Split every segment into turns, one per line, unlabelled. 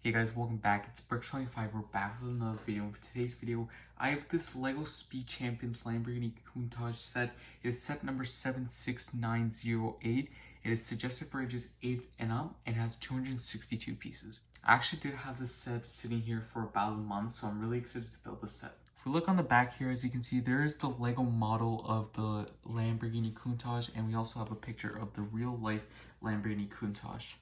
Hey guys, welcome back. It's Brick25. We're back with another video. And for today's video, I have this LEGO Speed Champions Lamborghini Countach set. It is set number 76908. It is suggested for ages 8 and up and has 262 pieces. I actually did have this set sitting here for about a month, so I'm really excited to build this set. If we look on the back here, as you can see, there is the LEGO model of the Lamborghini Countach, and we also have a picture of the real-life Lamborghini Countach.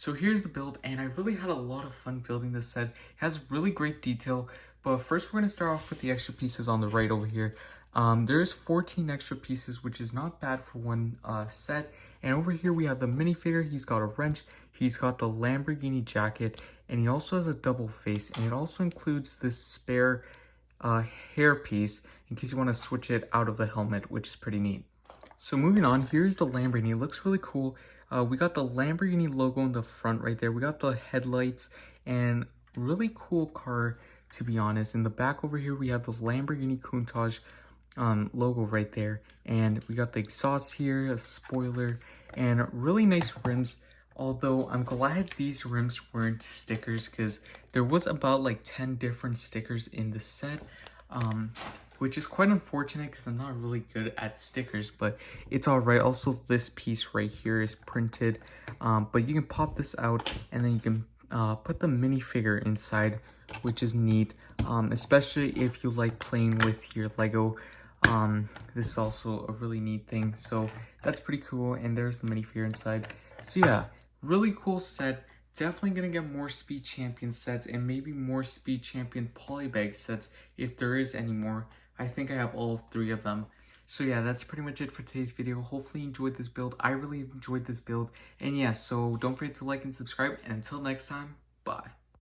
So here's the build, and I really had a lot of fun building this set. It has really great detail, but first we're going to start off with the extra pieces on the right over here. There's 14 extra pieces, which is not bad for one set. And over here we have the minifigure. He's got a wrench, he's got the Lamborghini jacket, and he also has a double face, and it also includes this spare hair piece in case you want to switch it out of the helmet, which is pretty neat. So moving on, here's the Lamborghini. It looks really cool. We got the Lamborghini logo in the front right there. We got the headlights and really cool car, to be honest. In the back over here, we have the Lamborghini Countach logo right there. And we got the exhaust here, a spoiler, and really nice rims. Although I'm glad these rims weren't stickers because there was about like 10 different stickers in the set. Which is quite unfortunate because I'm not really good at stickers, but it's all right. Also, this piece right here is printed, but you can pop this out and then you can put the minifigure inside, which is neat, especially if you like playing with your Lego. This is also a really neat thing, so that's pretty cool. And there's the minifigure inside. So yeah, really cool set. Definitely gonna get more Speed Champion sets and maybe more Speed Champion polybag sets if there is any more. I think I have all 3 of them. So yeah, that's pretty much it for today's video. Hopefully you enjoyed this build. I really enjoyed this build. And yeah, so don't forget to like and subscribe. And until next time,